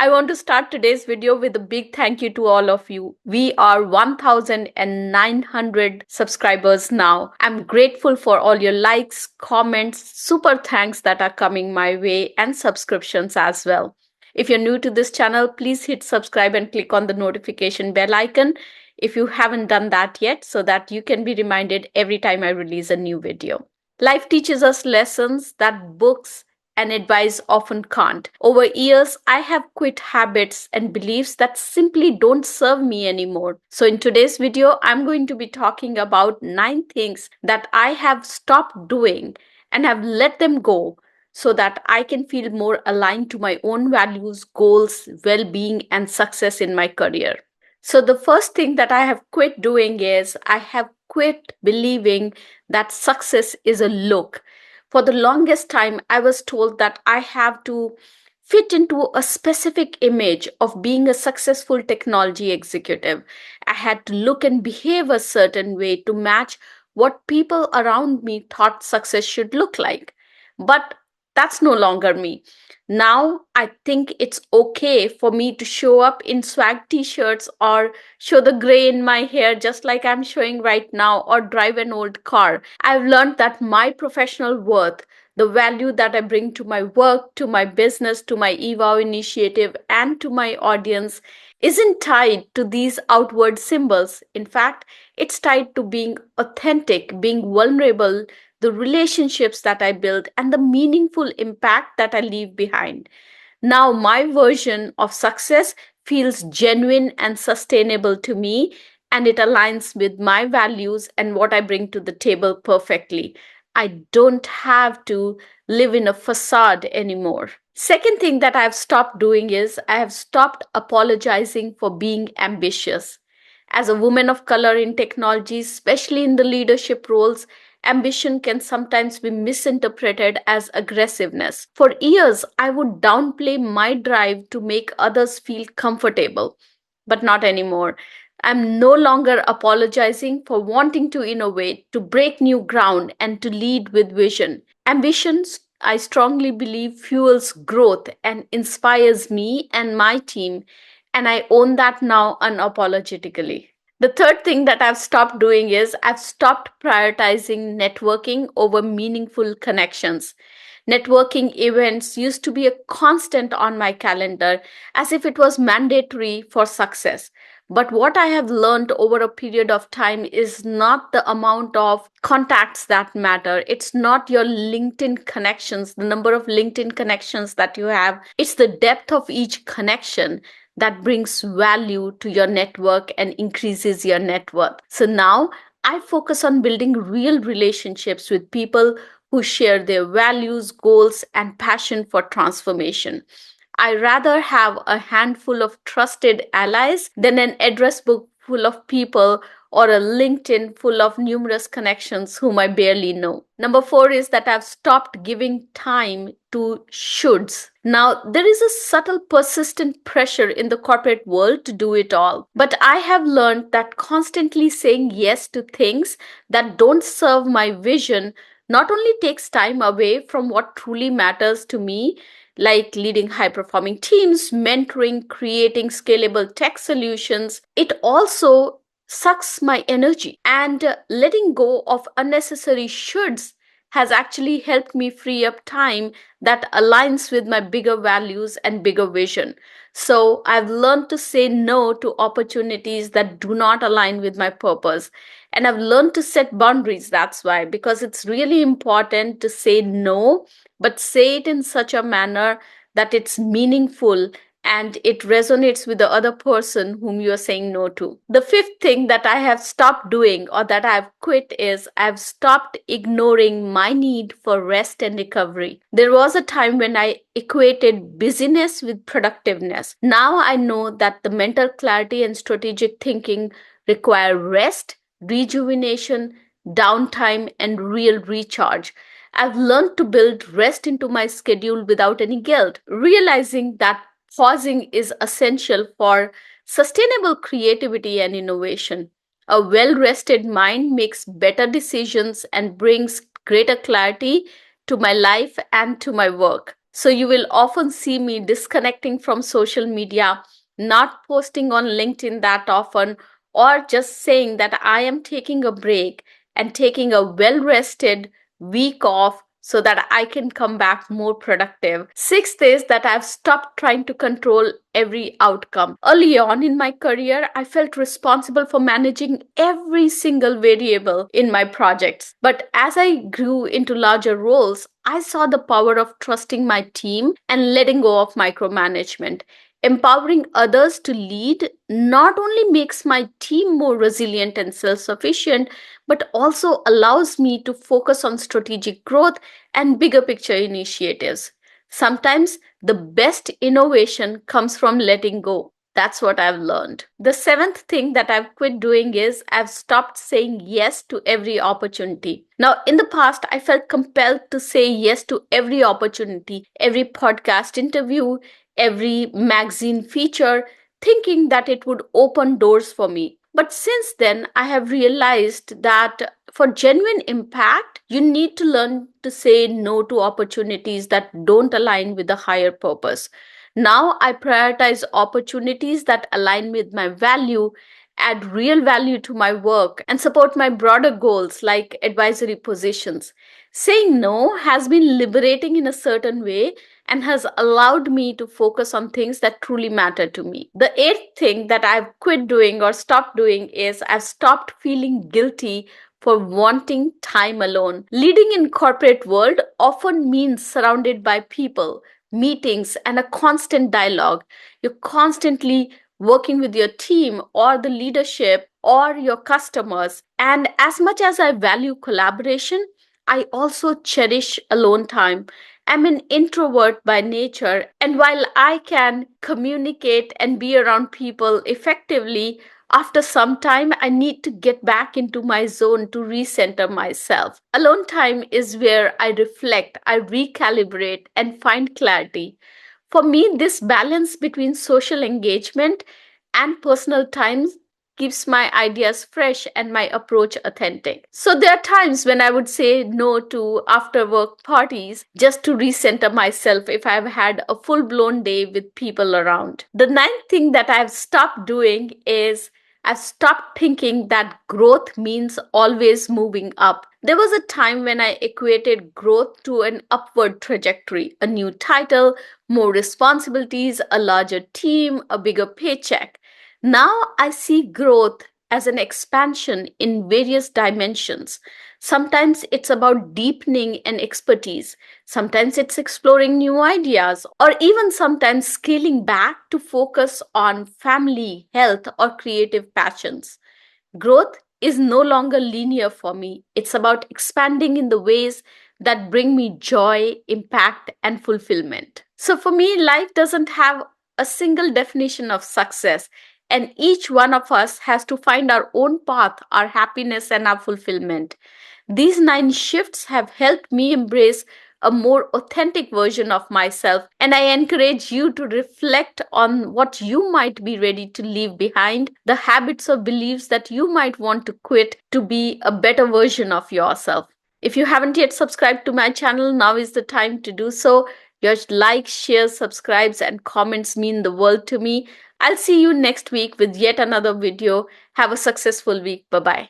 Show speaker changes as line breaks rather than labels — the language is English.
I want to start today's video with a big thank you to all of you. We are 1,900 subscribers now. I'm grateful for all your likes, comments, super thanks that are coming my way, and subscriptions as well. If you're new to this channel, please hit subscribe and click on the notification bell icon if you haven't done that yet, so that you can be reminded every time I release a new video. Life teaches us lessons that books and advice often can't. Over years, I have quit habits and beliefs that simply don't serve me anymore. So, in today's video, I'm going to be talking about 9 things that I have stopped doing and have let them go so that I can feel more aligned to my own values, goals, well being, and success in my career. So, the first thing that I have quit doing is I have quit believing that success is a look. For the longest time, I was told that I have to fit into a specific image of being a successful technology executive. I had to look and behave a certain way to match what people around me thought success should look like. But that's no longer me. Now I think it's okay for me to show up in swag t shirts or show the gray in my hair just like I'm showing right now, or drive an old car. I've learned that my professional worth, the value that I bring to my work, to my business, to my evow initiative, and to my audience isn't tied to these outward symbols. In fact, it's tied to being authentic, being vulnerable, the relationships that I build, and the meaningful impact that I leave behind. Now, my version of success feels genuine and sustainable to me, and it aligns with my values and what I bring to the table perfectly. I don't have to live in a facade anymore. Second thing that I've stopped doing is I have stopped apologizing for being ambitious. As a woman of color in technology, especially in the leadership roles, ambition can sometimes be misinterpreted as aggressiveness. For years, I would downplay my drive to make others feel comfortable, but not anymore. I'm no longer apologizing for wanting to innovate, to break new ground, and to lead with vision. Ambitions, I strongly believe, fuels growth and inspires me and my team, and I own that now unapologetically. The third thing that I've stopped doing is I've stopped prioritizing networking over meaningful connections. Networking events used to be a constant on my calendar as if it was mandatory for success. But what I have learned over a period of time is not the amount of contacts that matter. It's not your LinkedIn connections, the number of LinkedIn connections that you have. It's the depth of each connection that brings value to your network and increases your net worth. So now I focus on building real relationships with people who share their values, goals, and passion for transformation. I rather have a handful of trusted allies than an address book full of people or a LinkedIn full of numerous connections whom I barely know. Number four is that I've stopped giving time to shoulds. Now, there is a subtle, persistent pressure in the corporate world to do it all. But I have learned that constantly saying yes to things that don't serve my vision not only takes time away from what truly matters to me, like leading high performing teams, mentoring, creating scalable tech solutions, it also sucks my energy. And letting go of unnecessary shoulds has actually helped me free up time that aligns with my bigger values and bigger vision. So I've learned to say no to opportunities that do not align with my purpose. And I've learned to set boundaries. That's why, because it's really important to say no, but say it in such a manner that it's meaningful and it resonates with the other person whom you are saying no to. The fifth thing that I have stopped doing or that I've quit is I've stopped ignoring my need for rest and recovery. There was a time when I equated busyness with productiveness. Now I know that the mental clarity and strategic thinking require rest, rejuvenation, downtime, and real recharge. I've learned to build rest into my schedule without any guilt, realizing that pausing is essential for sustainable creativity and innovation. A well rested mind makes better decisions and brings greater clarity to my life and to my work. So you will often see me disconnecting from social media, not posting on LinkedIn that often, or just saying that I am taking a break and taking a well rested week off so that I can come back more productive. Sixth is that I've stopped trying to control every outcome. Early on in my career, I felt responsible for managing every single variable in my projects. But as I grew into larger roles, I saw the power of trusting my team and letting go of micromanagement. Empowering others to lead not only makes my team more resilient and self sufficient, but also allows me to focus on strategic growth and bigger picture initiatives. Sometimes the best innovation comes from letting go. That's what I've learned. The seventh thing that I've quit doing is I've stopped saying yes to every opportunity. Now, in the past, I felt compelled to say yes to every opportunity, every podcast interview, every magazine feature, thinking that it would open doors for me. But since then, I have realized that for genuine impact, you need to learn to say no to opportunities that don't align with the higher purpose. Now I prioritize opportunities that align with my value, add real value to my work, and support my broader goals like advisory positions. Saying no has been liberating in a certain way and has allowed me to focus on things that truly matter to me. The eighth thing that I've quit doing or stopped doing is I've stopped feeling guilty for wanting time alone. Leading in corporate world often means surrounded by people, meetings and a constant dialogue. You're constantly working with your team or the leadership or your customers. And as much as I value collaboration, I also cherish alone time. I'm an introvert by nature, and while I can communicate and be around people effectively, after some time, I need to get back into my zone to recenter myself. Alone time is where I reflect, I recalibrate, and find clarity. For me, this balance between social engagement and personal time keeps my ideas fresh and my approach authentic. So there are times when I would say no to after work parties just to recenter myself if I've had a full blown day with people around. The ninth thing that I've stopped doing is I've stopped thinking that growth means always moving up. There was a time when I equated growth to an upward trajectory, a new title, more responsibilities, a larger team, a bigger paycheck. Now I see growth as an expansion in various dimensions. Sometimes it's about deepening an expertise. Sometimes it's exploring new ideas, or even sometimes scaling back to focus on family, health, or creative passions. Growth is no longer linear for me. It's about expanding in the ways that bring me joy, impact, and fulfillment. So for me, life doesn't have a single definition of success, and each one of us has to find our own path, our happiness, and our fulfillment. These nine shifts have helped me embrace a more authentic version of myself, and I encourage you to reflect on what you might be ready to leave behind, the habits or beliefs that you might want to quit to be a better version of yourself. If you haven't yet subscribed to my channel, now is the time to do so. Your likes, shares, subscribes, and comments mean the world to me. I'll see you next week with yet another video. Have a successful week. Bye bye.